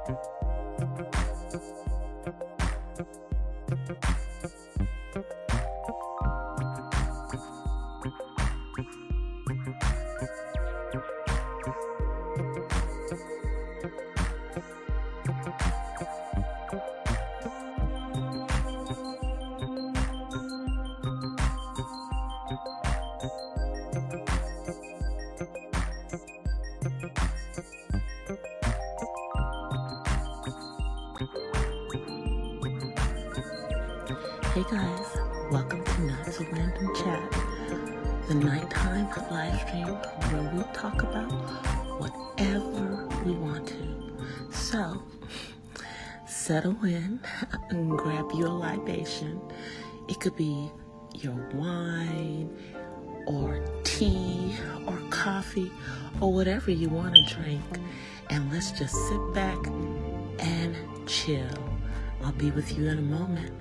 Hey guys, welcome to Not So Random Chat, the nighttime live stream where we talk about whatever we want to. So, settle in and grab your libation. It could be your wine or tea or coffee or whatever you want to drink, and let's just sit back and chill. I'll be with you in a moment.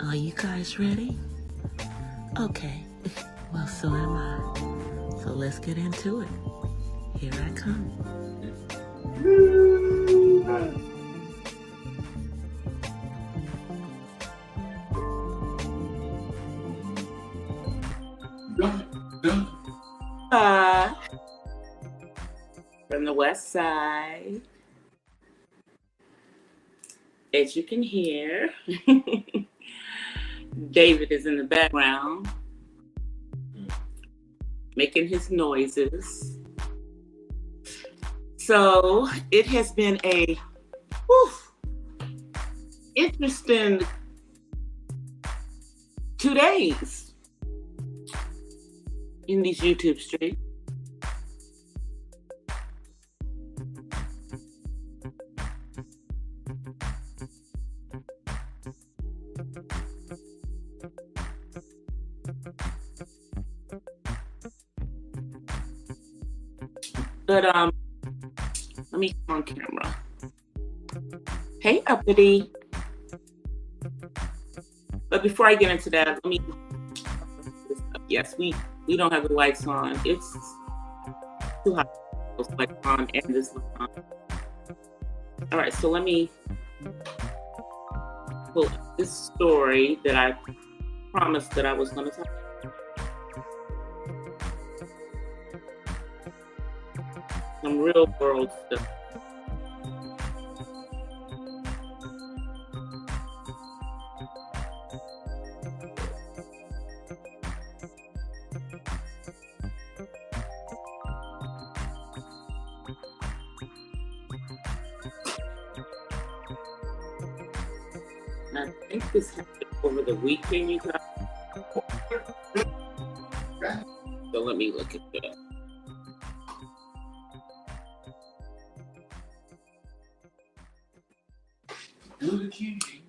Are you guys ready? Okay, well, so am I. So let's get into it. Here I come. From the west side. As you can hear, David is in the background making his noises. So it has been a interesting 2 days in these YouTube streams. But let me come on camera. Hey, uppity. But before I get into that, let me. Yes, we don't have the lights on. It's too hot. Those lights on and this light on. All right, so let me pull up this story that I promised that I was going to talk about. Some real world stuff. And I think this happened over the weekend, you guys. So let me look at that.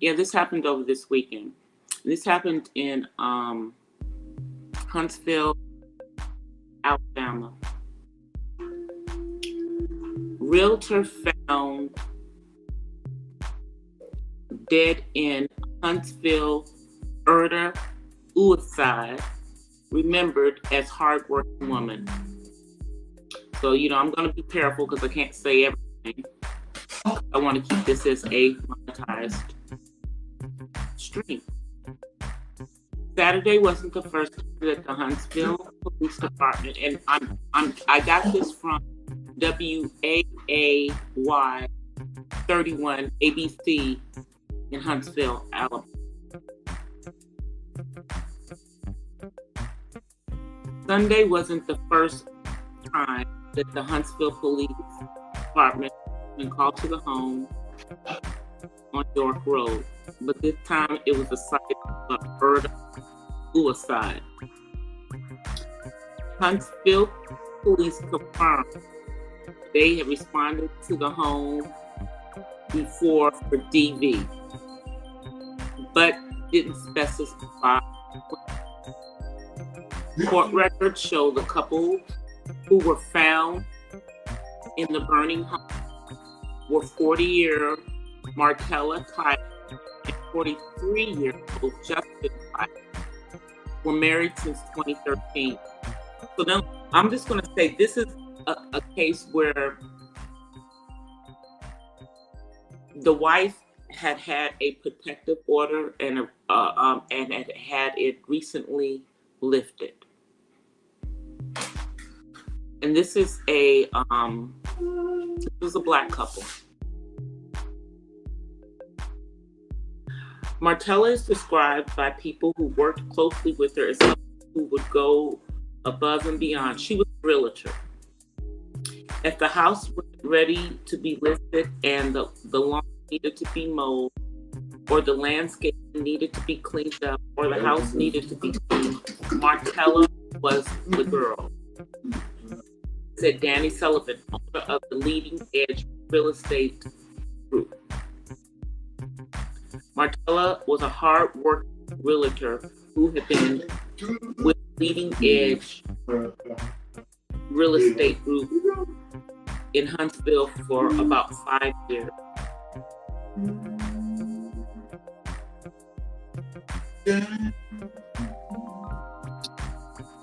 Yeah, this happened over this weekend. This happened in Huntsville, Alabama. Realtor found dead in Huntsville, suicide, remembered as hardworking woman. So, I'm going to be careful because I can't say everything. I want to keep this as a monetized stream. Saturday wasn't the first time that the Huntsville Police Department, and I got this from WAAY 31 ABC in Huntsville, Alabama. Sunday wasn't the first time that the Huntsville Police Department been called to the home on York Road, but this time it was a site of murder suicide. Huntsville police confirmed they had responded to the home before for DV, but didn't specify. Court records show the couple who were found in the burning home were 40-year Martella Kite and 43-year-old Justin Kite. Were married since 2013. So then I'm just going to say this is a case where the wife had a protective order and had it recently lifted. And this is a black couple. Martella is described by people who worked closely with her as someone who would go above and beyond. She was a realtor. If the house was ready to be listed and the lawn needed to be mowed, or the landscape needed to be cleaned up, or the house needed to be cleaned, Martella was the girl, said Danny Sullivan, owner of the Leading Edge Real Estate Group. Martella was a hard-working realtor who had been with Leading Edge Real Estate Group in Huntsville for about 5 years.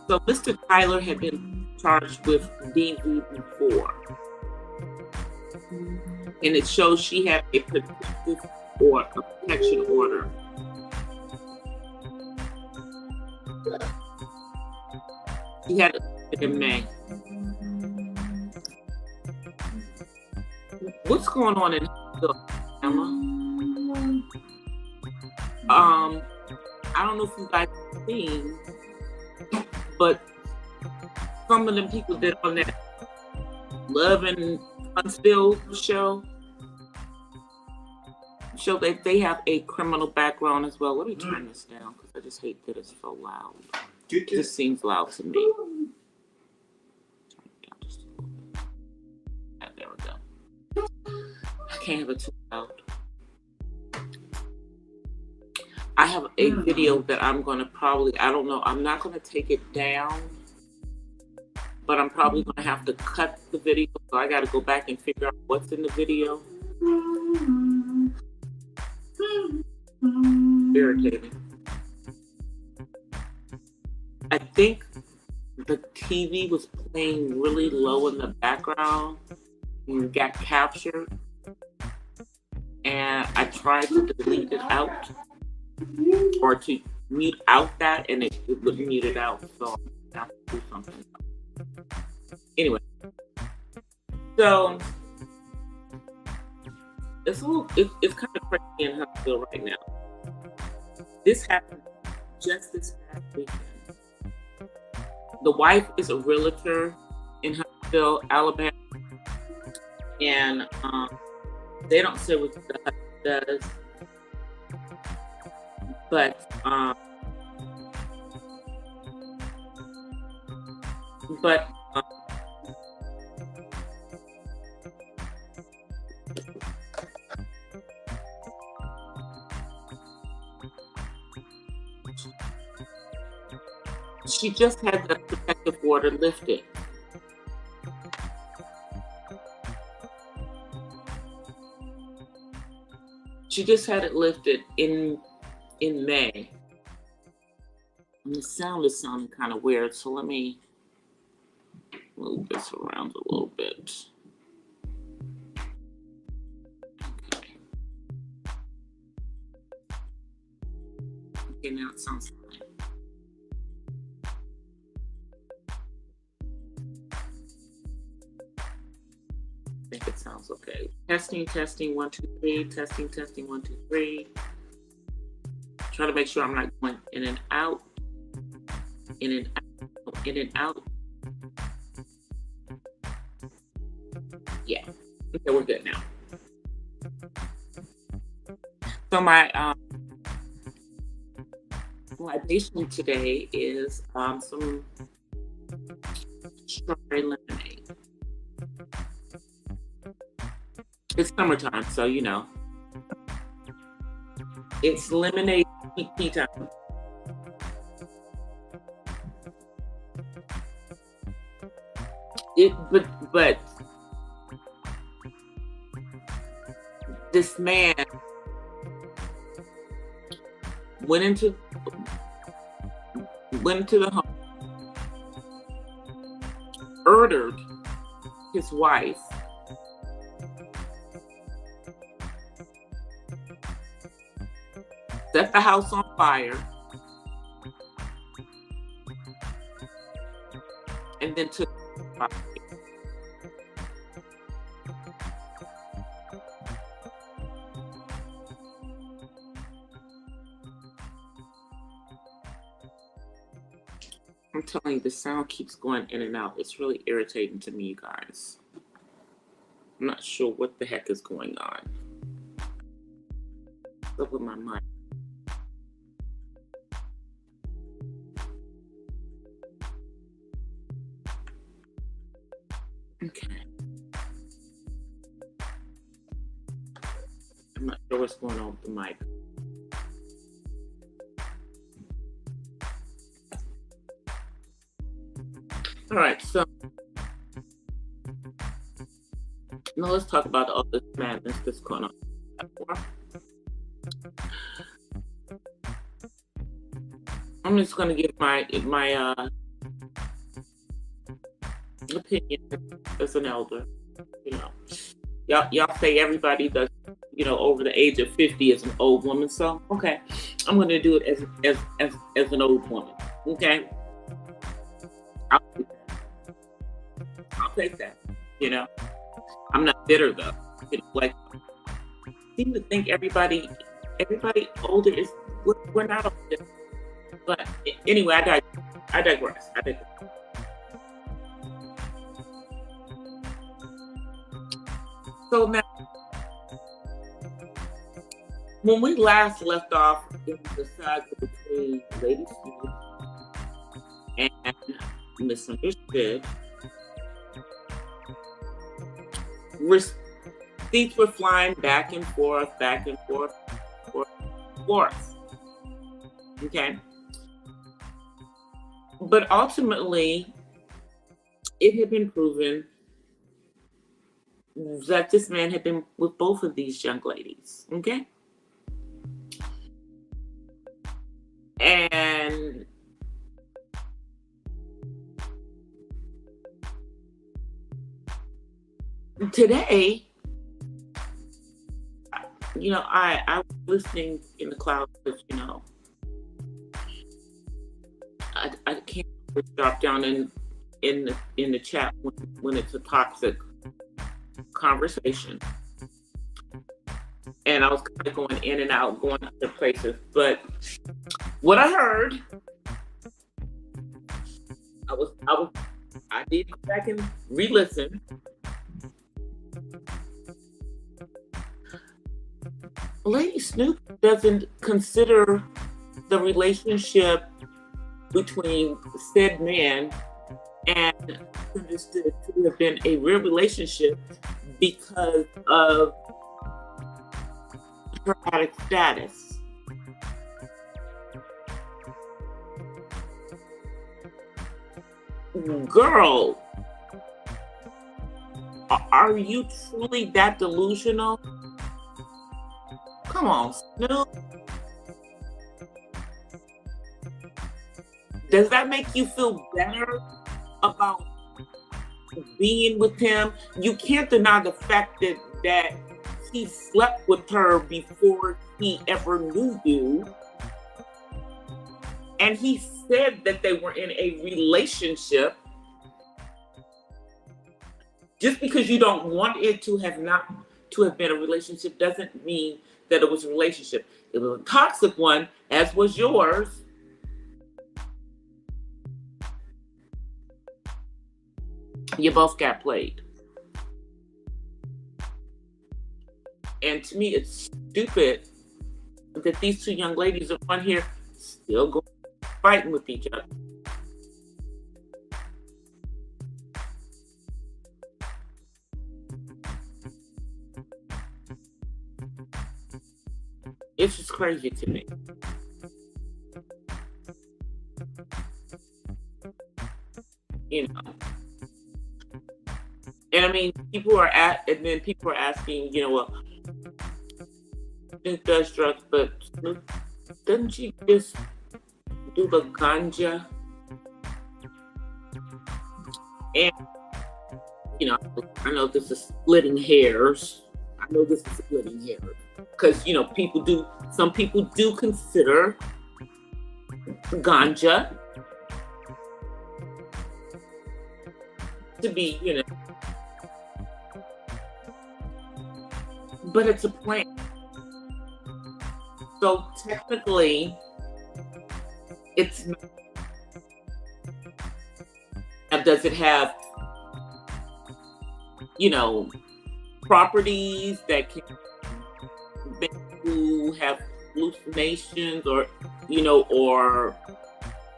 So Mr. Tyler had been charged with DV before, and it shows she had a protective or a protection order. She had it in May. What's going on in Alabama? I don't know if you guys have seen, but some of them people did on that Love and Huntsville show that they have a criminal background as well. Let me turn this down because I just hate that it's so loud. It just seems loud to me. Turn it down just a little bit. Yeah, there we go. I can't have it too loud. I have a video that I'm going to I don't know, I'm not going to take it down, but I'm probably going to have to cut the video. So I got to go back and figure out what's in the video. Irritating. I think the TV was playing really low in the background and got captured. And I tried to delete it out or to mute out that, and it wouldn't mute it out. So I have to do something. Anyway, so it's kind of crazy in Huntsville right now. This happened just this past weekend. The wife is a realtor in Huntsville, Alabama, and they don't say what the husband does, but she just had the protective order lifted. She just had it lifted in May. And the sound is sounding kind of weird, so let me move this around a little bit. Okay, now it sounds fine. think it sounds okay. Testing, testing, 1, 2, 3. Testing, testing, 1, 2, 3. Try to make sure I'm not going in and out, in and out, in and out. Yeah. Okay, we're good now. So my libation today is some strawberry lemonade. It's summertime, so you know. It's lemonade tea time. But this man went into the home, murdered his wife, set the house on fire, and then took the property. I'm telling you, the sound keeps going in and out. It's really irritating to me, you guys. I'm not sure what the heck is going on. What's up with my mic? Okay. I'm not sure what's going on with the mic. All right, so now let's talk about all this madness that's going on. I'm just going to give my opinion as an elder. You know, y'all say everybody that's, you know, over the age of 50 is an old woman. So okay, I'm going to do it as an old woman. Okay, I'll take that. You know, I'm not bitter though. You know, like, I seem to think everybody older is, we're not older. But anyway, I digress. So now, when we last left off in the saga between Lady Snoop and Misunderstood, receipts were flying back and forth. Okay? But ultimately, it had been proven that this man had been with both of these young ladies. Okay? And today, you know, I was listening in the cloud because, you know, I can't drop down in the chat when it's a toxic conversation. And I was kind of going in and out, going other places. But what I heard, I did go back and re-listen. Lady Snoop doesn't consider the relationship between said man and Understood to have been a real relationship because of her addict status. Girl, are you truly that delusional? Come on, Snoop. Does that make you feel better about being with him? You can't deny the fact that he slept with her before he ever knew you. And he said that they were in a relationship. Just because you don't want it to have not to have been a relationship doesn't mean that it was a relationship. It was a toxic one, as was yours. You both got played. And to me, it's stupid that these two young ladies are on here still going fighting with each other. It's just crazy to me. You know. And I mean, people are asking, well, Snoop does drugs, but Snoop, doesn't she just do the ganja? And, I know this is splitting hairs. Because, some people do consider ganja to be, but it's a plant. So technically, it's not. Does it have, properties that can make you have hallucinations or, or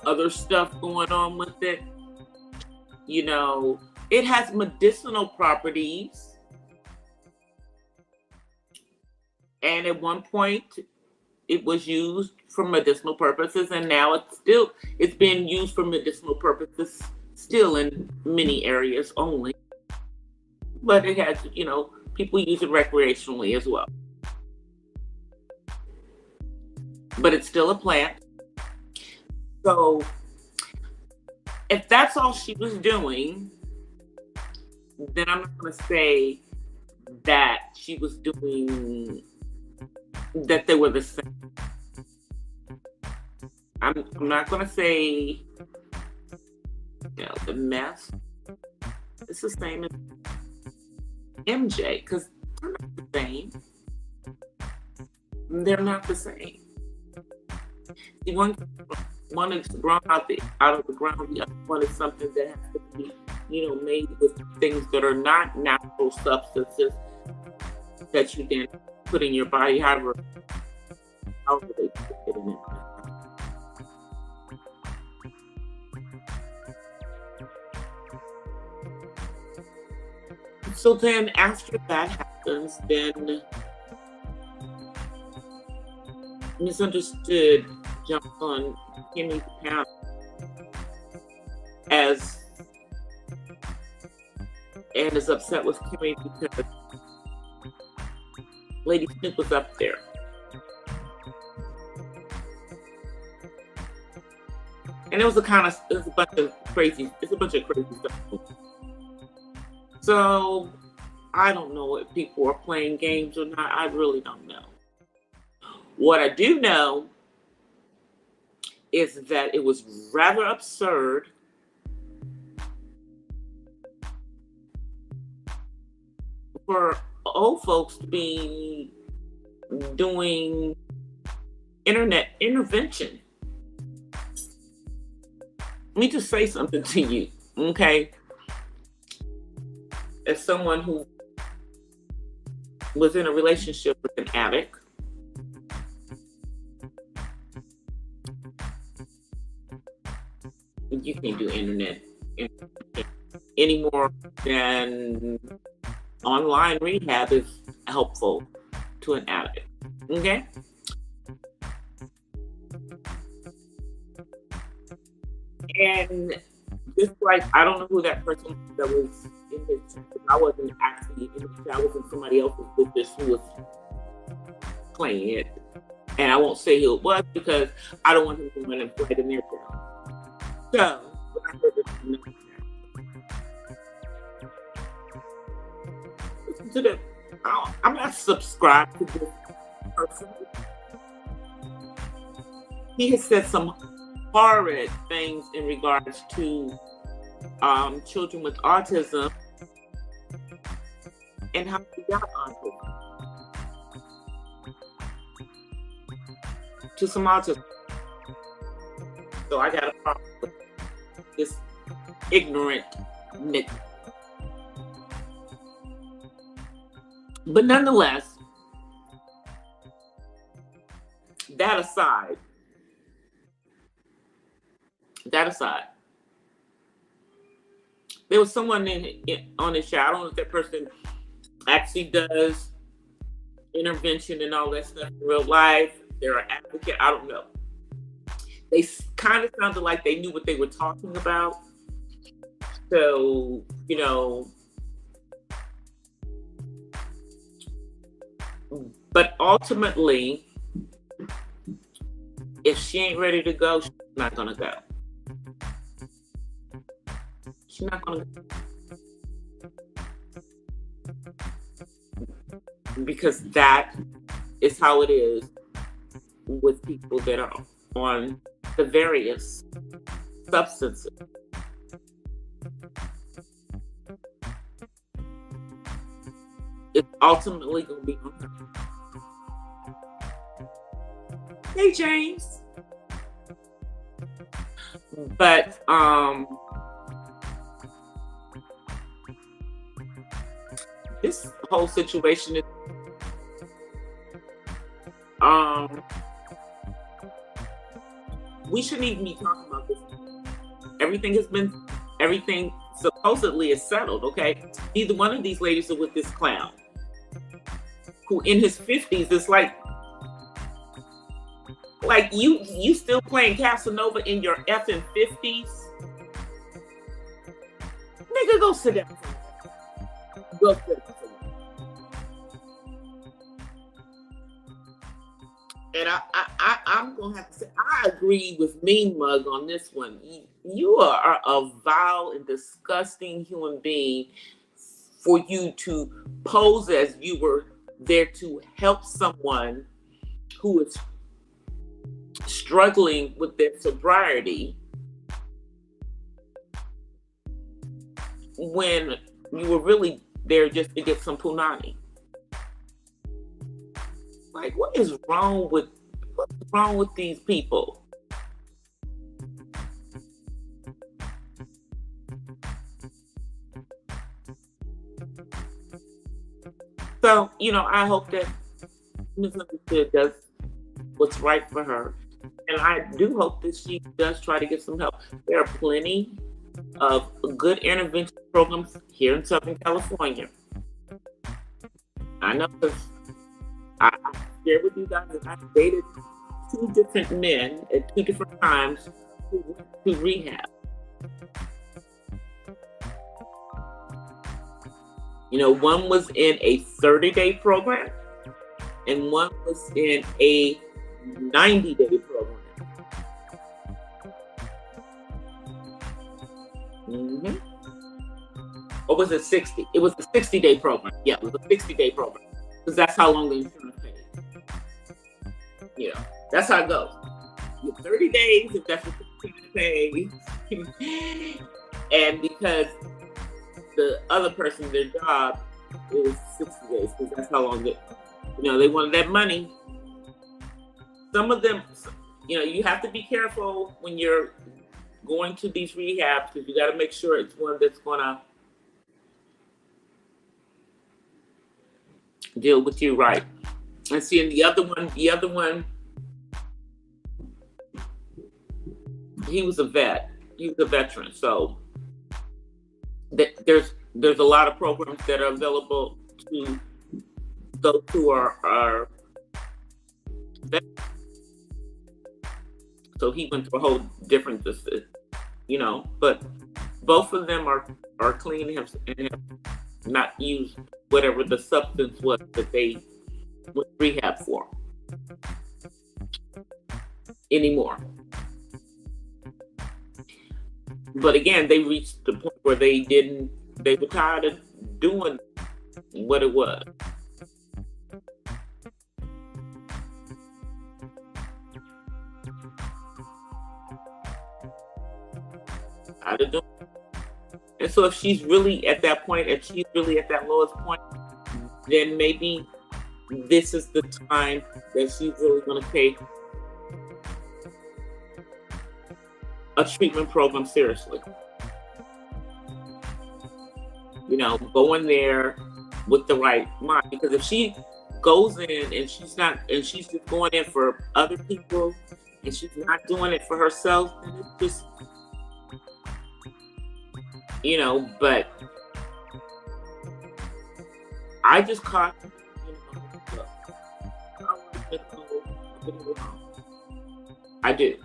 other stuff going on with it? It has medicinal properties. And at one point, it was used for medicinal purposes, and now it's being used for medicinal purposes still in many areas only. But it has, people use it recreationally as well. But it's still a plant. So if that's all she was doing, then I'm not going to say that she was doing, that they were the same. I'm not going to say, the mess. It's the same as MJ, because they're not the same. They're not the same. See, one is grown out of the ground. The other one is something that has to be, made with things that are not natural substances that you then put in your body, however they put it in it. So then after that happens, then Misunderstood jumps on Kimmy's account and is upset with Kimmy because Lady Snoop was up there. And it was a bunch of crazy stuff. So I don't know if people are playing games or not. I really don't know. What I do know is that it was rather absurd for old folks to be doing internet intervention. Let me just say something to you, okay? As someone who was in a relationship with an addict, you can't do internet any more than online rehab is helpful to an addict, okay? And just like, I don't know who that person that was in this chat. I wasn't actually in the chat. I was in somebody else's with this who was playing it. And I won't say who it was because I don't want him to run and fight in their chat. So, but I heard this in the chat. Listen to this. I'm not subscribed to this person. He has said some horrid things in regards to children with autism and how we got onto to some autism. So I got a problem with this ignorant nigga. But nonetheless, that aside, there was someone on the show. I don't know if that person actually does intervention and all that stuff in real life. They're an advocate. I don't know. They kind of sounded like they knew what they were talking about. So, you know, but ultimately, if she ain't ready to go, she's not gonna go. She's not gonna go. Because that is how it is with people that are on the various substances. It's ultimately going to be on her. Hey, James. But this whole situation is we shouldn't even be talking about this. Everything supposedly is settled, okay? Neither one of these ladies are with this clown who in his 50s is like you still playing Casanova in your effing 50s? Nigga, go sit down. Go sit down. And I'm going to have to say, I agree with Mean Mug on this one. You are a vile and disgusting human being for you to pose as you were there to help someone who is struggling with their sobriety when you were really there just to get some punani. Like, what's wrong with these people? So, you know, I hope that Ms. Understood does what's right for her. And I do hope that she does try to get some help. There are plenty of good intervention programs here in Southern California. I know because I shared with you guys that I dated 2 different men at 2 different times who went to rehab. You know, one was in a 30-day program and one was in a 90-day program. Mm-hmm. Or was it 60? It was a 60-day program. Yeah, it was a 60-day program. Because that's how long the insurance pays. You know, that's how it goes. You have 30 days if that's what the insurance pays. And because the other person, their job is 60 days, because that's how long they wanted that money. Some of them, you know, you have to be careful when you're going to these rehabs, because you got to make sure it's one that's going to deal with you right. And seeing the other one, he was a vet. He was a veteran. So there's a lot of programs that are available to those who are veterans. So he went through a whole different, you know, but both of them are clean and have not used whatever the substance was that they went rehab for anymore. But again, they reached the point where they were tired of doing what it was. And so if she's really at that point, if she's really at that lowest point, then maybe this is the time that she's really going to take a treatment program seriously. You know, go in there with the right mind. Because if she goes in and she's just going in for other people and she's not doing it for herself, then it's just, you know, but I just caught, you know, I do.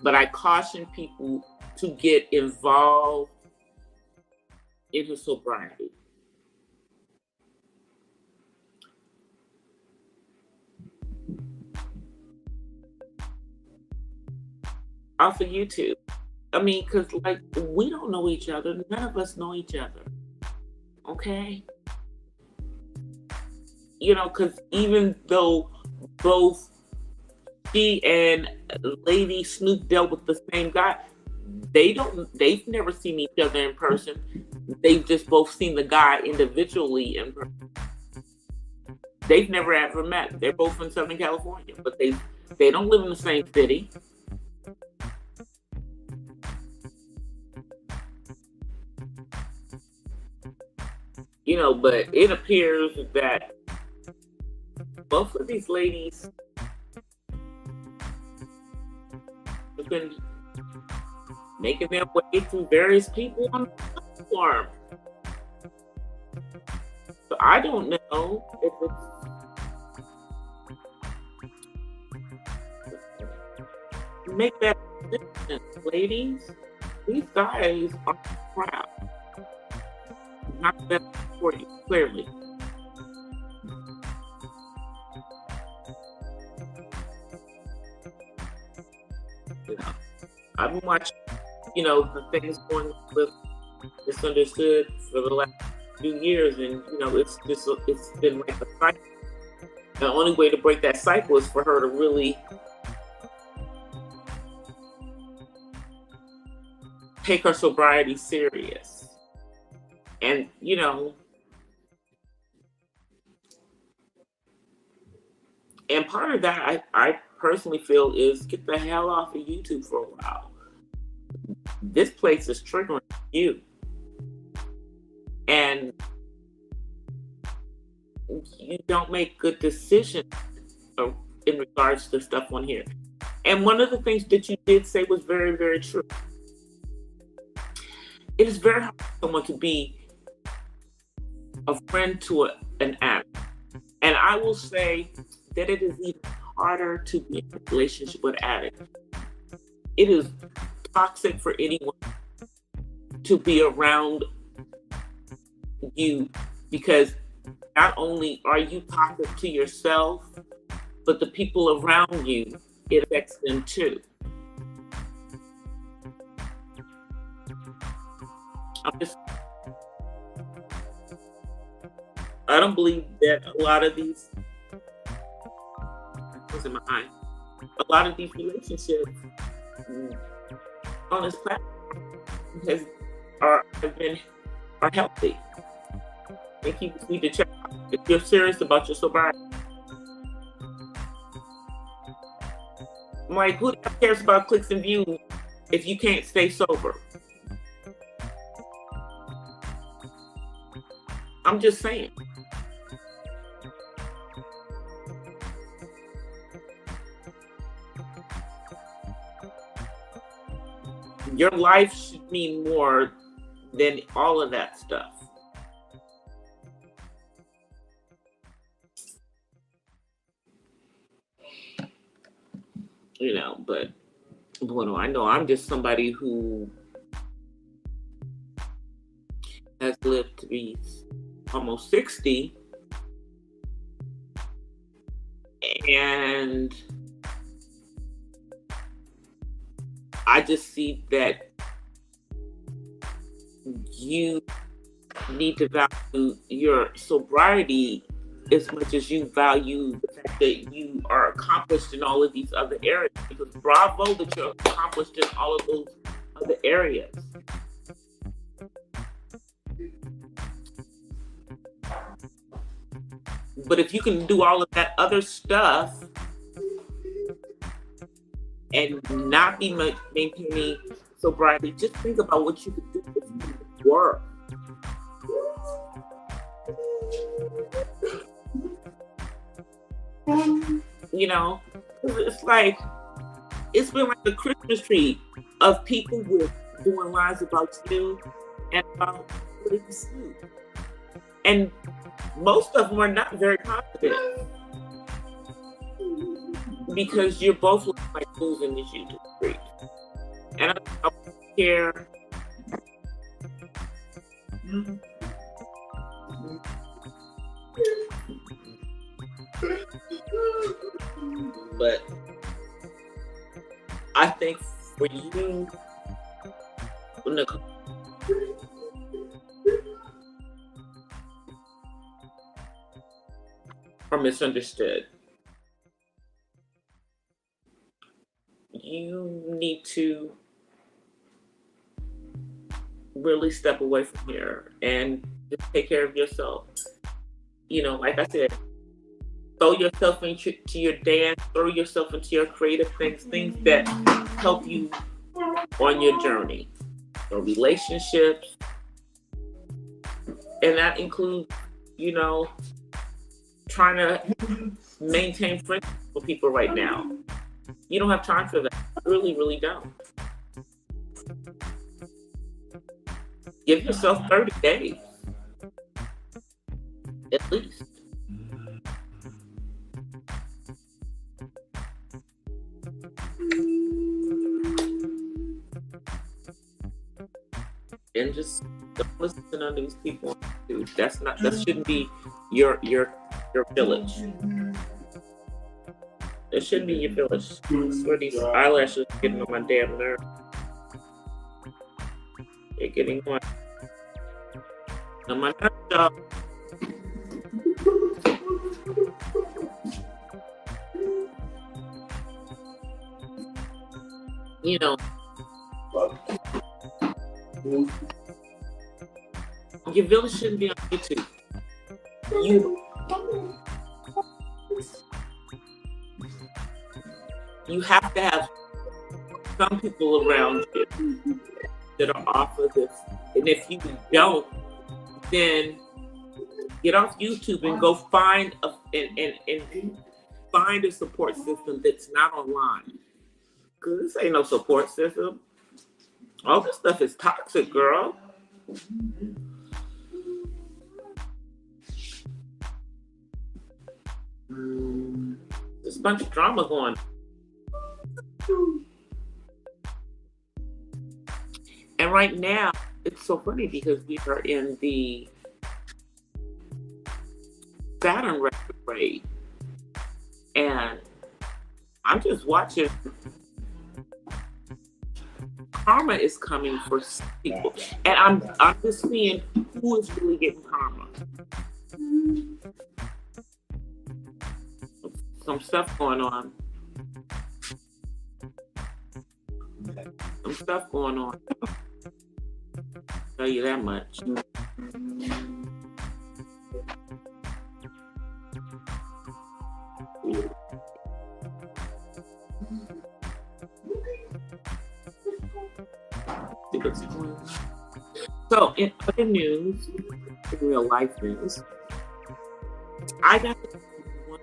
But I caution people to get involved in her sobriety. Off of YouTube. I mean, because, like, we don't know each other. None of us know each other. Okay? You know, because even though both she and Lady Snoop dealt with the same guy, they've never seen each other in person. They've just both seen the guy individually in person. They've never ever met. They're both in Southern California, but they don't live in the same city. You know, but it appears that both of these ladies have been making their way through various people on the platform. So I don't know if it's make that decision, ladies. These guys are crap. Not best for you, clearly. Yeah. I've been watching, you know, the things going with Misunderstood for the last few years, and you know, it's been like a cycle. The only way to break that cycle is for her to really take her sobriety serious. And, you know, and part of that, I personally feel, is get the hell off of YouTube for a while. This place is triggering you. And you don't make good decisions in regards to stuff on here. And one of the things that you did say was very, very true. It is very hard for someone to be a friend to an addict. And I will say that it is even harder to be in a relationship with an addict. It is toxic for anyone to be around you, because not only are you toxic to yourself, but the people around you, it affects them too. I don't believe that a lot of these, what's in my eye? A lot of these relationships on this platform are healthy. I think you need to check out if you're serious about your sobriety. I'm like, who cares about clicks and views if you can't stay sober? I'm just saying. Your life should mean more than all of that stuff. You know, but bueno, I know I'm just somebody who has lived to be almost 60, and I just see that you need to value your sobriety as much as you value the fact that you are accomplished in all of these other areas. Because bravo that you're accomplished in all of those other areas. But if you can do all of that other stuff and not be maintaining sobriety, just think about what you could do with work. You know, it's like, it's been like a Christmas tree of people with doing lies about you and about Lady Snoop. And most of them are not very positive because you're both like losing this YouTube streak. And I don't care. But I think for you, Nicole, are misunderstood. You need to really step away from here and just take care of yourself. You know, like I said, throw yourself into your dance, throw yourself into your creative things that help you on your journey. So relationships, and that includes, you know, trying to maintain friendships with people right now. You don't have time for that. You really don't. Give yourself 30 days, at least. And just don't listen to none of these people. Dude, that shouldn't be your village. It shouldn't be your village. I swear these eyelashes are getting on my damn nerve. They're getting on my nerve, y'all. You know, your village shouldn't be on YouTube. You have to have some people around you that are off of this. And if you don't, then get off YouTube and go find find a support system that's not online. Because this ain't no support system. All this stuff is toxic, girl. There's a bunch of drama going on. And right now, it's so funny because we are in the Saturn retrograde. And I'm just watching. Karma is coming for people. And I'm just seeing who is really getting karma. Some stuff going on. Some stuff going on. I'll tell you that much. So, in other news, in real life news, I got one.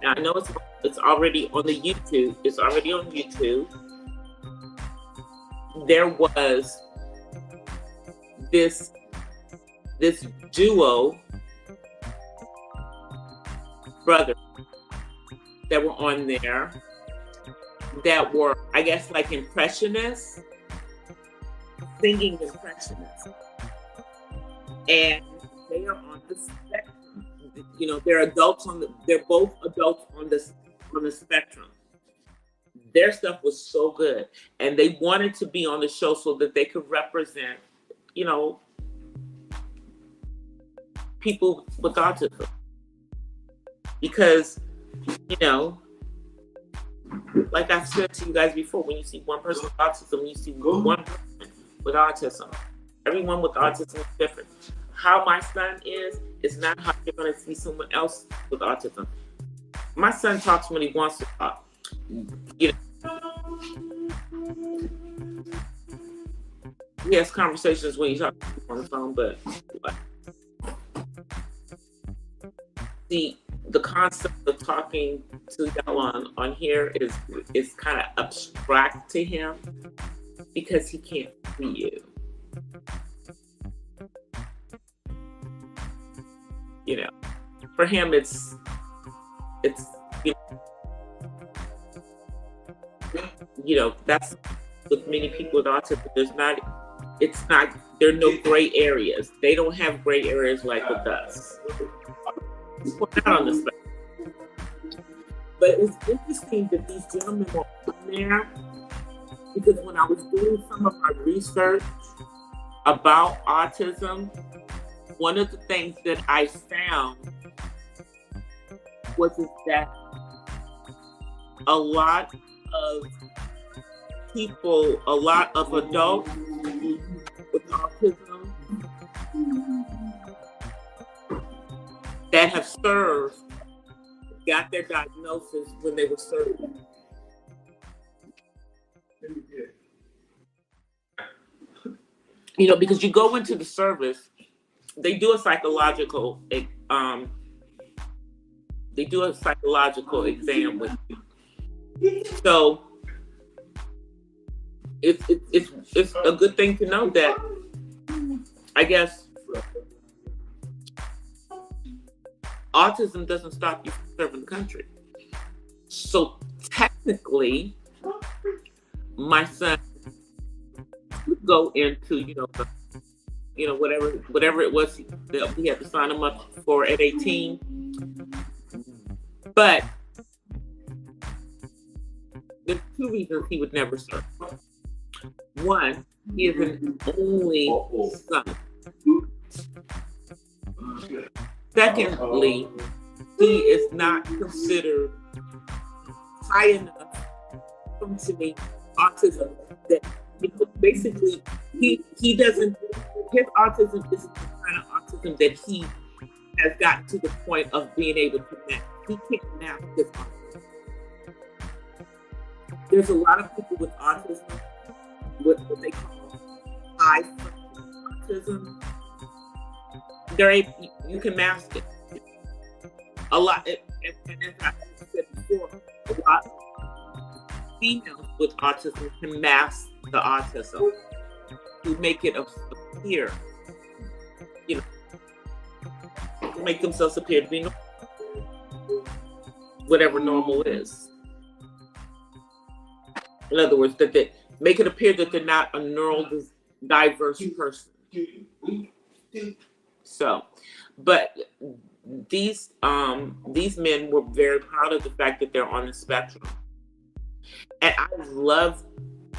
Now I know it's already on the YouTube. It's already on YouTube. There was this duo brother that were on there that were, I guess, like impressionists, singing impressionists, and they are on the spectrum. You know, they're both adults on the spectrum. Their stuff was so good, and they wanted to be on the show so that they could represent, you know, people with autism. Because, you know, like I've said to you guys before, when you see one person with autism, you see one person with autism. Everyone with autism is different. how my son is not how you're going to see someone else with autism. My son talks when he wants to talk. You know, he has conversations when he's talking on the phone, but the concept of talking to y'all on here is kind of abstract to him because he can't see you. You know, for him, it's you know, that's with many people with autism. There are no gray areas. They don't have gray areas like with us. We're not on the spectrum. But it was interesting that these gentlemen were on there because when I was doing some of my research about autism, one of the things that I found was that a lot of people, a lot of adults with autism that have served got their diagnosis when they were serving. You know, because you go into the service, they do a psychological exam with you. So it's a good thing to know that, I guess, autism doesn't stop you from serving the country. So technically, my son could go into, whatever it was that we had to sign him up for at 18. But there's two reasons he would never serve. One, he is an only son. Secondly, he is not considered high enough functioning autism that, basically he doesn't, his autism isn't the kind of autism that he has gotten to the point of being able to mask. He can't mask his autism. There's a lot of people with autism, with what they call high functioning autism. You can mask it. A lot, and as I said before, a lot of females with autism can mask the autism to make it appear, to make themselves appear to be normal, whatever normal is. In other words, that they make it appear that they're not a neurodiverse person. So, but these men were very proud of the fact that they're on the spectrum. And I love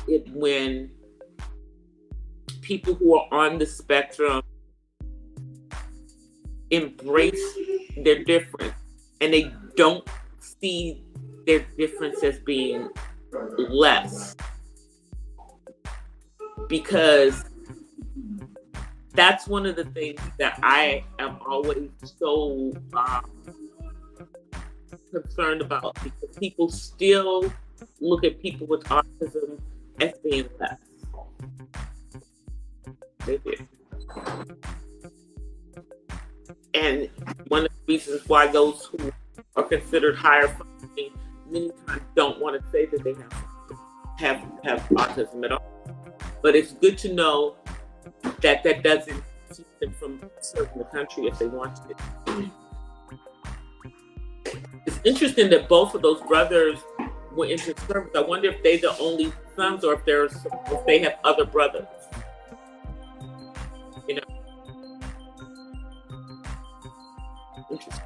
it when people who are on the spectrum embrace their difference and they don't see their difference as being less, because that's one of the things that I am always so concerned about, because people still look at people with autism as being less. They do. And one of the reasons why those who are considered higher functioning many times don't want to say that they have autism at all. But it's good to know that doesn't keep them from serving the country if they want to. It's interesting that both of those brothers went into service. I wonder if they're the only sons or if they have other brothers. Interesting.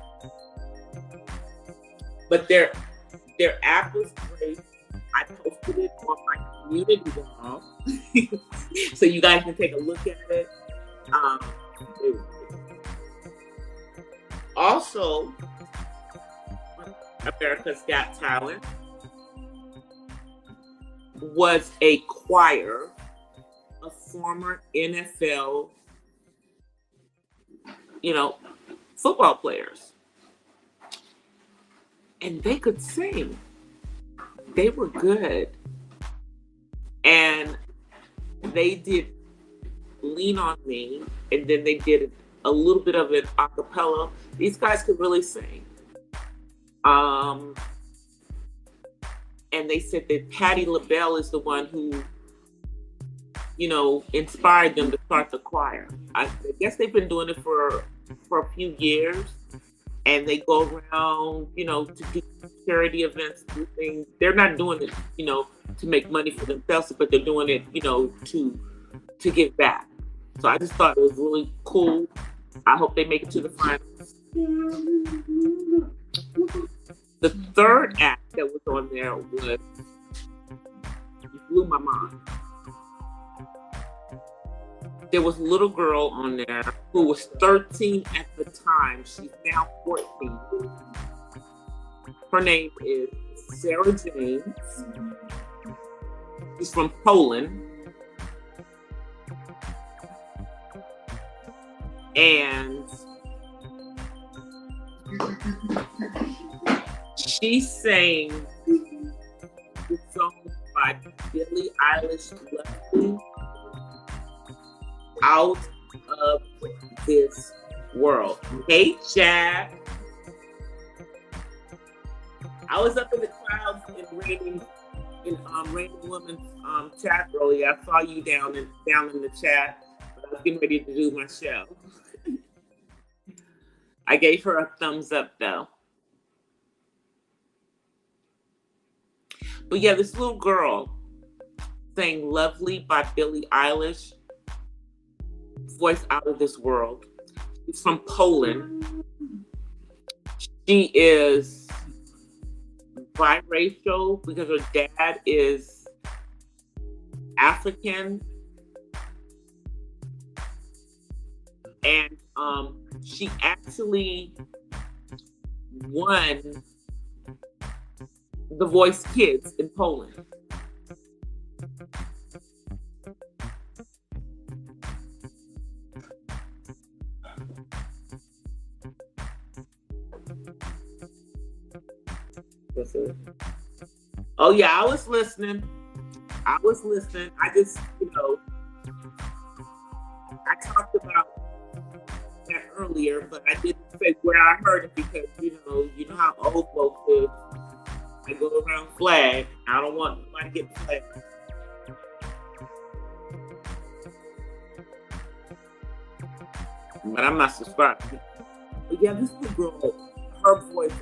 But their app was great. I posted it on my community wall, so you guys can take a look at it. Also, America's Got Talent was a choir of former NFL you know, football players. And they could sing. They were good. And they did Lean on Me, and then they did a little bit of it a cappella. These guys could really sing. And they said that Patti LaBelle is the one who, you know, inspired them to start the choir. I guess they've been doing it for a few years, and they go around, you know, to do charity events, do things. They're not doing it, you know, to make money for themselves, but they're doing it, you know, to give back. So I just thought it was really cool. I hope they make it to the finals. The third act that was on there was, it blew my mind. There was a little girl on there who was 13 at the time. She's now 14. Her name is Sarah James. She's from Poland. And she sang the song by Billie Eilish, Lovely, Out of This World. Hey, Chad. I was up in the clouds in Rainy Woman's chat earlier. I saw you down in the chat. But I was getting ready to do my show. I gave her a thumbs up though. But yeah, this little girl sang Lovely by Billie Eilish, voice Out of This World. She's from Poland. She is biracial because her dad is African. And she actually won The Voice Kids in Poland. Oh yeah, I was listening. I just, you know, I talked about that earlier, but I didn't say where I heard it because, you know how old folks do. I go around flag. I don't want nobody to get flagged. But I'm not subscribed. But yeah, this little girl, her voice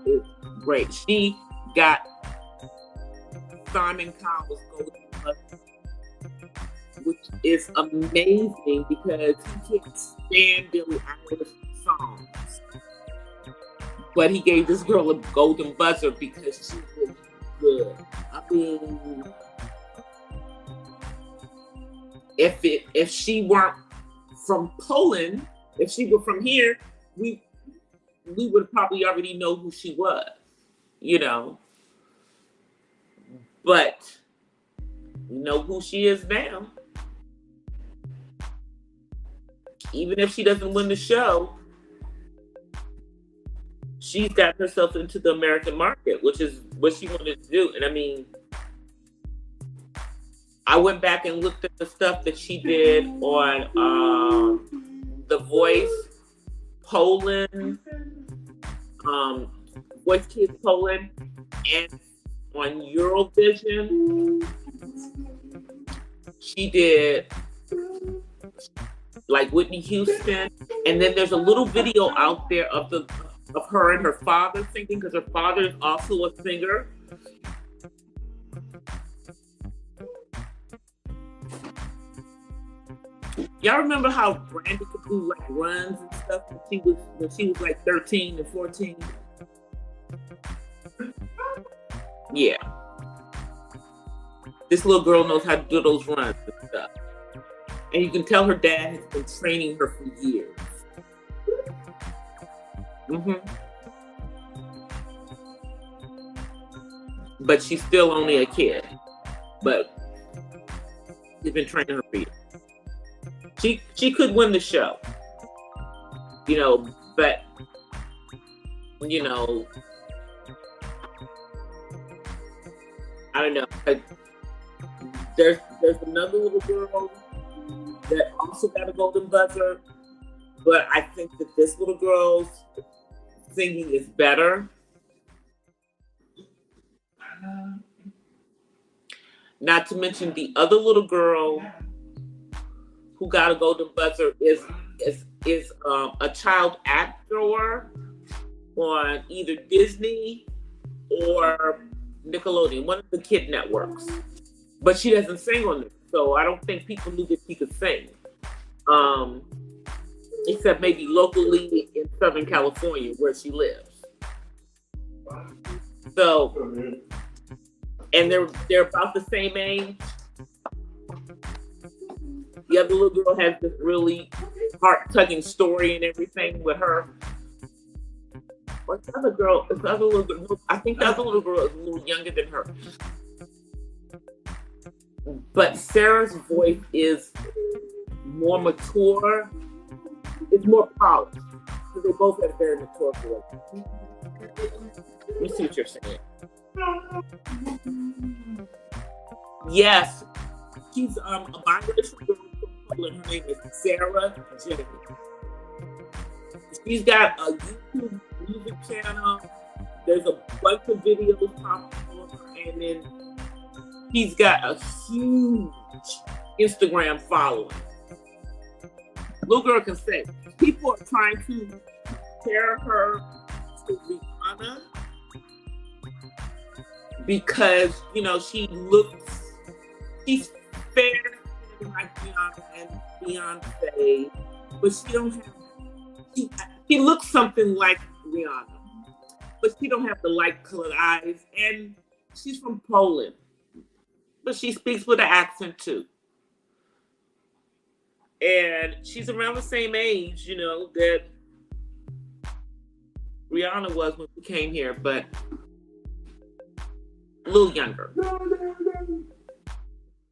is great. She got Simon Cowell's Golden Buzzer, which is amazing because he can't stand Billie Eilish songs. But he gave this girl a Golden Buzzer because she was good. I mean, if she weren't from Poland, if she were from here, we would probably already know who she was, you know. But you know who she is now. Even if she doesn't win the show, she's got herself into the American market, which is what she wanted to do. And I mean, I went back and looked at the stuff that she did on The Voice Poland, Voice Kids Poland, and on Eurovision. She did like Whitney Houston, and then there's a little video out there of her and her father singing, because her father is also a singer. Y'all remember how Brandy could do like runs and stuff when she was like 13 and 14? Yeah. This little girl knows how to do those runs and stuff. And you can tell her dad has been training her for years. But she's still only a kid. But he's been training her for years. She could win the show. you know, but, you know, I don't know. There's another little girl that also got a golden buzzer, but I think that this little girl's singing is better. Not to mention the other little girl who got a golden buzzer is a child actor on either Disney or Nickelodeon, one of the kid networks. But she doesn't sing on it, so I don't think people knew that she could sing. Except maybe locally in Southern California where she lives. So, and they're about the same age. The other little girl has this really heart-tugging story and everything with her. What's the other girl? It's the other little girl. I think the other little girl is a little younger than her. But Sarah's voice is more mature. It's more polished. So they both have very mature voices. Let me see what you're saying. Yes, she's a biracial girl from Poland. Her name is Sarah Jenny. She's got a YouTube music channel. There's a bunch of videos popping on her, and then he's got a huge Instagram following. Little girl can sing. People are trying to compare her to Rihanna because, you know, she's fair like Rihanna and Beyonce, but she looks something like Rihanna, but she don't have the light colored eyes, and she's from Poland, but she speaks with an accent too. And she's around the same age, you know, that Rihanna was when she came here, but a little younger.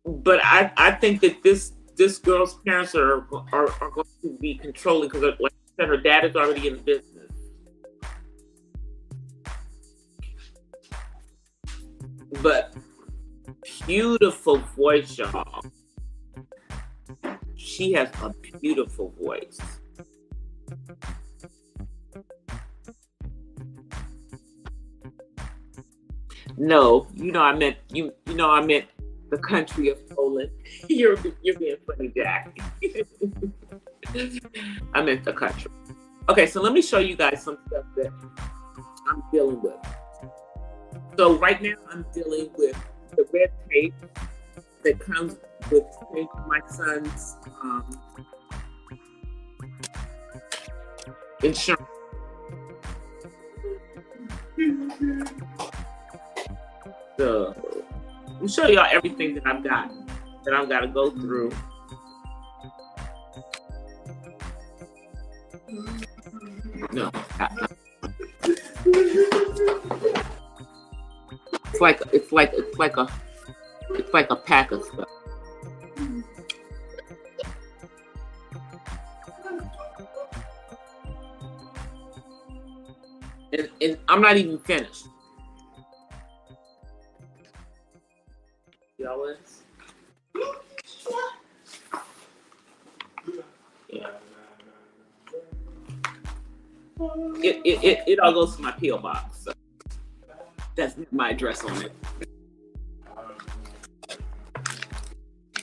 But I think that this girl's parents are going to be controlling because, like I said, her dad is already in the business. But beautiful voice, y'all. She has a beautiful voice. No, I meant the country of Poland. You're being funny, Jack. I meant the country. Okay, so let me show you guys some stuff that I'm dealing with. So right now I'm dealing with the red tape that comes with my son's insurance. So I'll show y'all everything that I've got to go through. No, it's like a pack of stuff. And I'm not even finished. Y'all is? Yeah. It all goes to my P.O. box. So that's my address on it.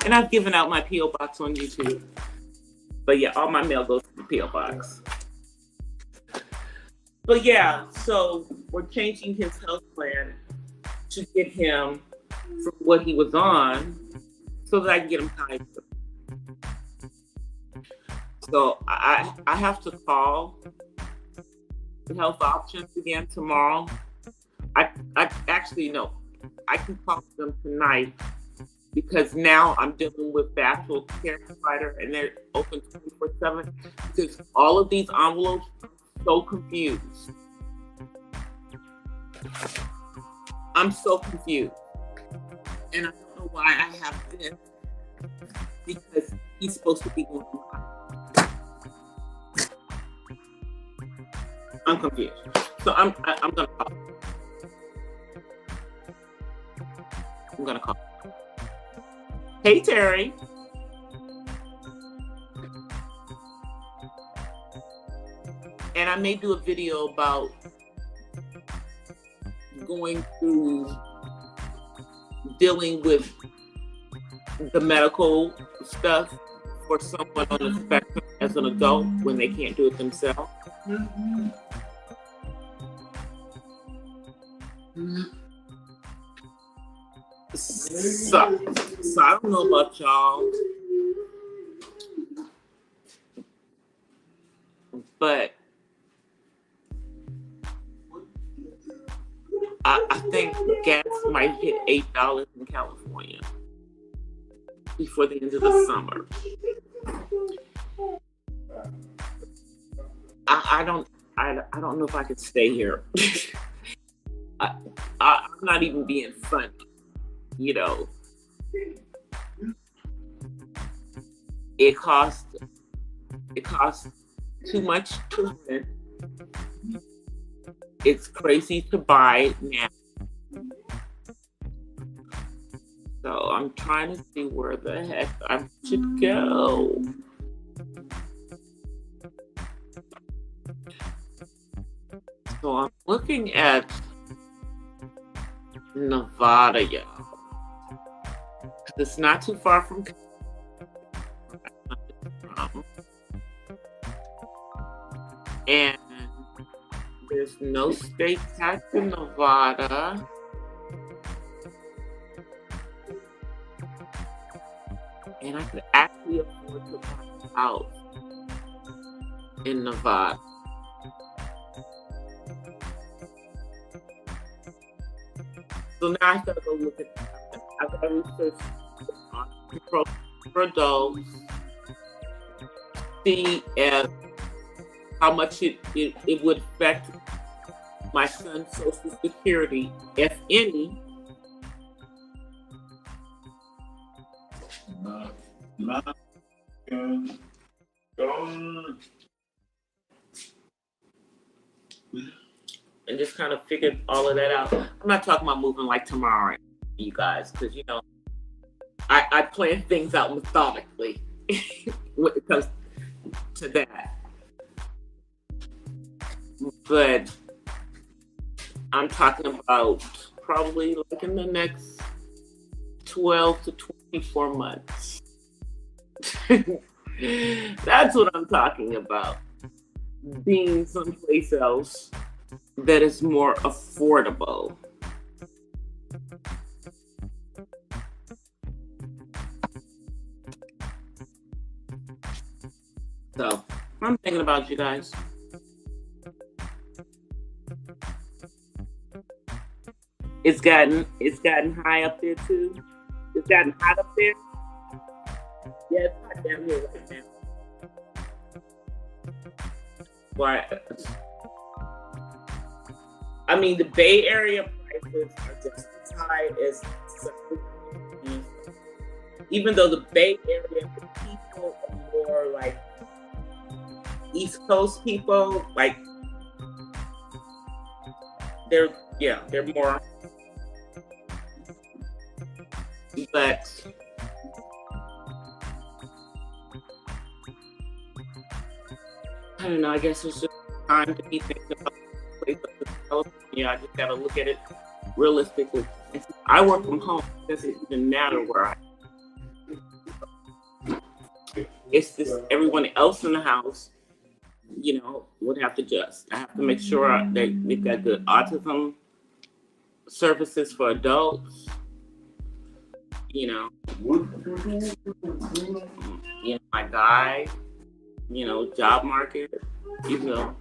And I've given out my P.O. box on YouTube. But yeah, all my mail goes to the P.O. box. But yeah, so we're changing his health plan to get him from what he was on so that I can get him high. So I have to call the health options again tomorrow. I actually no, I can talk to them tonight because now I'm dealing with the actual care provider and they're open 24/7 because all of these envelopes are so confused. I'm so confused. And I don't know why I have this because he's supposed to be going on. I'm confused. So I'm gonna call. I'm gonna call. Hey Terry. And I may do a video about going through dealing with the medical stuff for someone on the spectrum as an adult when they can't do it themselves. Mm-hmm. Mm-hmm. So I don't know about y'all, but I think gas might hit $8 in California before the end of the summer. I don't know if I could stay here. I'm not even being funny, you know. It costs too much to rent. It's crazy to buy now. So I'm trying to see where the heck I should go. So I'm looking at Nevada, y'all. It's not too far from and there's no state tax in Nevada. And I could actually afford to buy a house in Nevada. So now I gotta go look at that. I gotta research on control for adults, see how much it would affect my son's Social Security, if any. And just kind of figured all of that out. I'm not talking about moving like tomorrow, you guys, because you know, I plan things out methodically when it comes to that. But I'm talking about probably like in the next 12 to 24 months. That's what I'm talking about. Being someplace else that is more affordable. So I'm thinking about you guys. It's gotten high up there too. It's gotten hot up there. Yeah, it's hot down here right now. Why? I mean, the Bay Area prices are just as high as even though the Bay Area people are more like East Coast people, like they're more, but I don't know, I guess it's just time to be thinking about the place of California. I just gotta look at it realistically. I work from home. It doesn't even matter where I am. It's just everyone else in the house, you know, would have to adjust. I have to make sure they've got good autism services for adults, you know, my guy, you know, job market, you know.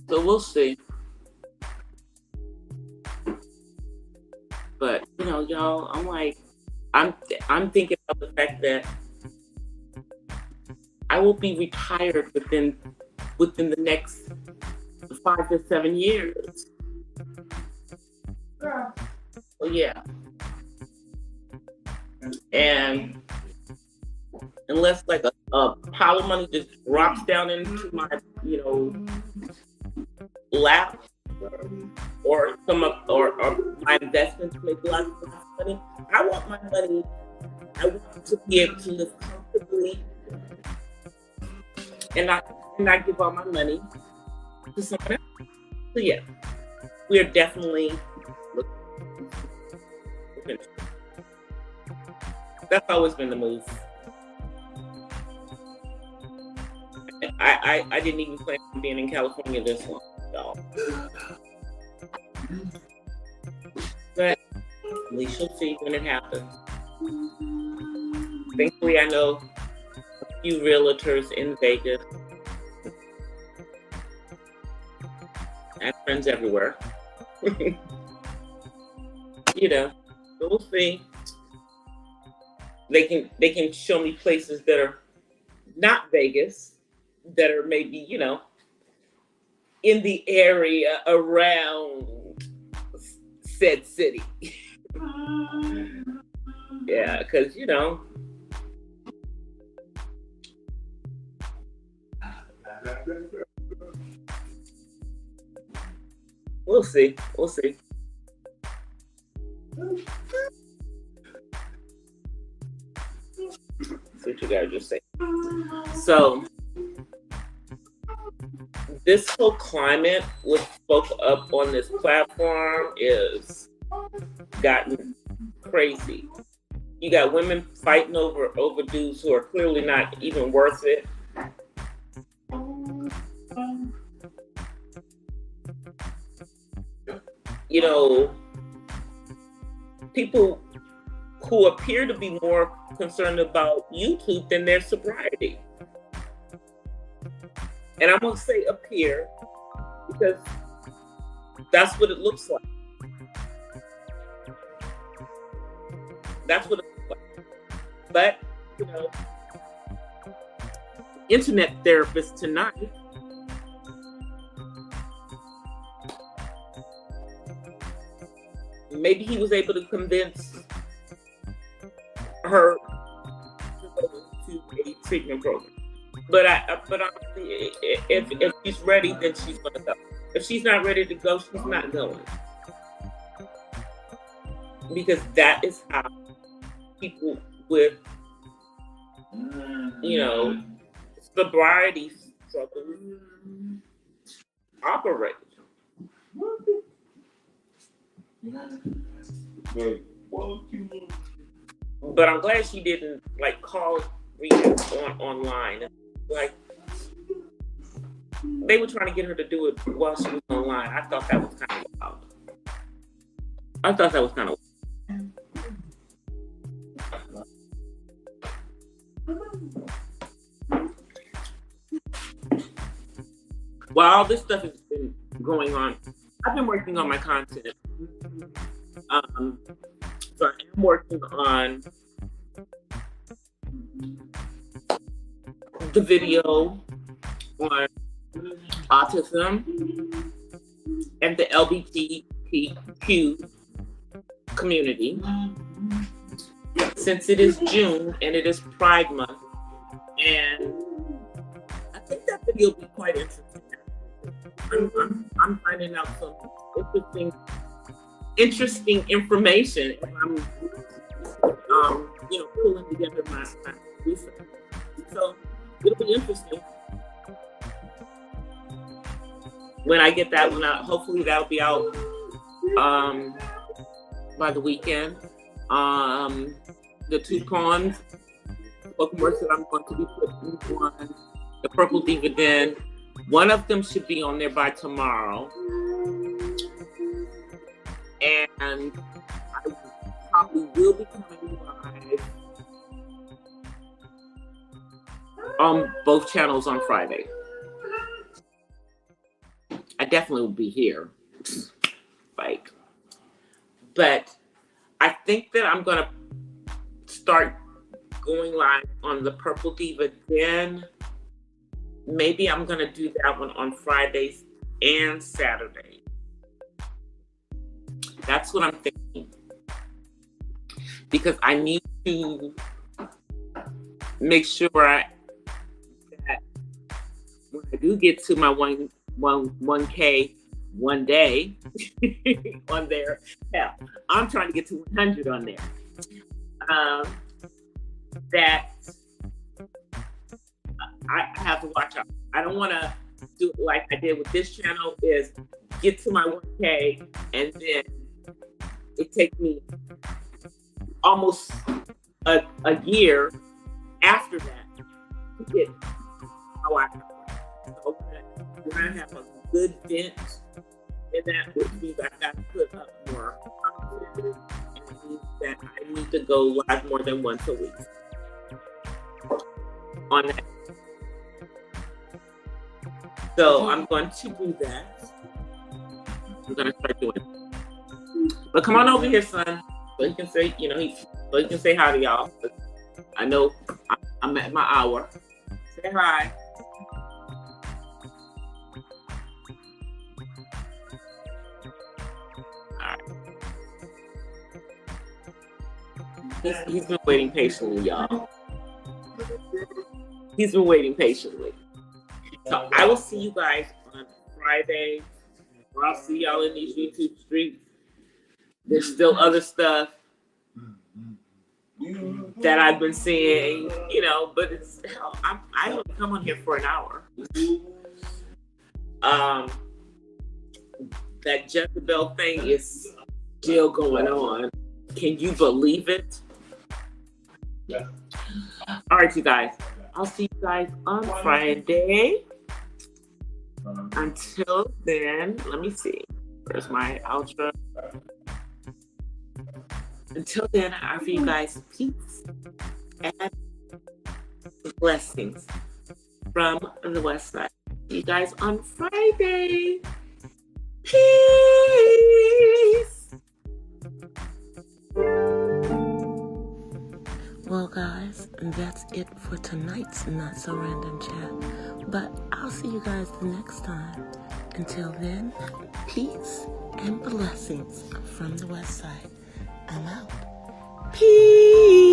So we'll see. But you know, y'all, I'm thinking of the fact that I will be retired within the next 5 to 7 years. So yeah. And unless like a pile of money just drops down into my, lap, or my investments make lots of money. I want my money. I want to be able to live comfortably, and not give all my money to someone else. So yeah, we are definitely looking. That's always been the move. I didn't even plan on being in California this long, y'all. But we shall see when it happens. Thankfully, I know a few realtors in Vegas. I have friends everywhere. So we'll see. They can show me places that are not Vegas, that are maybe, in the area around said city. Yeah, because, we'll see. We'll see. See what you guys just say. So, this whole climate with folks up on this platform is gotten crazy. You got women fighting over dudes who are clearly not even worth it. People who appear to be more concerned about YouTube than their sobriety. And I'm going to say appear because that's what it looks like. That's what it looks like. But, internet therapist tonight maybe he was able to convince her to go to a treatment program. But honestly, if she's ready, then she's going to go. If she's not ready to go, she's not going. Because that is how people with, sobriety struggles operate. But I'm glad she didn't call Rita online. They were trying to get her to do it while she was online. I thought that was kind of wild. While all this stuff has been going on, I've been working on my content. So I am working on the video on autism and the LGBTQ community. Since it is June and it is Pride Month, and I think that video will be quite interesting. I'm finding out some interesting information, and I'm pulling together my research. So it'll be interesting when I get that one out. Hopefully that'll be out by the weekend. The 2 poems, spoken words that I'm going to be putting on the Purple Diva Den. One of them should be on there by tomorrow. And I probably will be coming live on both channels on Friday. I definitely will be here. But I think that I'm gonna start going live on the Purple Diva Den. Maybe I'm gonna do that one on Fridays and Saturdays. That's what I'm thinking. Because I need to make sure I do get to my 1K one day on there. Yeah, I'm trying to get to 100 on there. That I have to watch out. I don't want to do it like I did with this channel, is get to my 1K and then it takes me almost a year after that to get how I can. So when I have a good dent in that, which means I got to put up more content, and it means that I need to go live more than once a week on that. So I'm going to do that. I'm going to start doing it. But come on over here, son, so he can say, so he can say hi to y'all. I know I'm at my hour. Say hi. All right. He's been waiting patiently, y'all. He's been waiting patiently. So I will see you guys on Friday, or I'll see y'all in these YouTube streets. There's still other stuff that I've been seeing, but it's hell. I only come on here for an hour. That Jezebel thing is still going on. Can you believe it? Yeah. All right, you guys. I'll see you guys on Friday. Until then, let me see. Where's my outro? Until then, I offer you guys peace and blessings from the West Side. See you guys on Friday. Peace. Well, guys, that's it for tonight's Not So Random Chat. But I'll see you guys the next time. Until then, peace and blessings from the West Side. I'm out. Peace.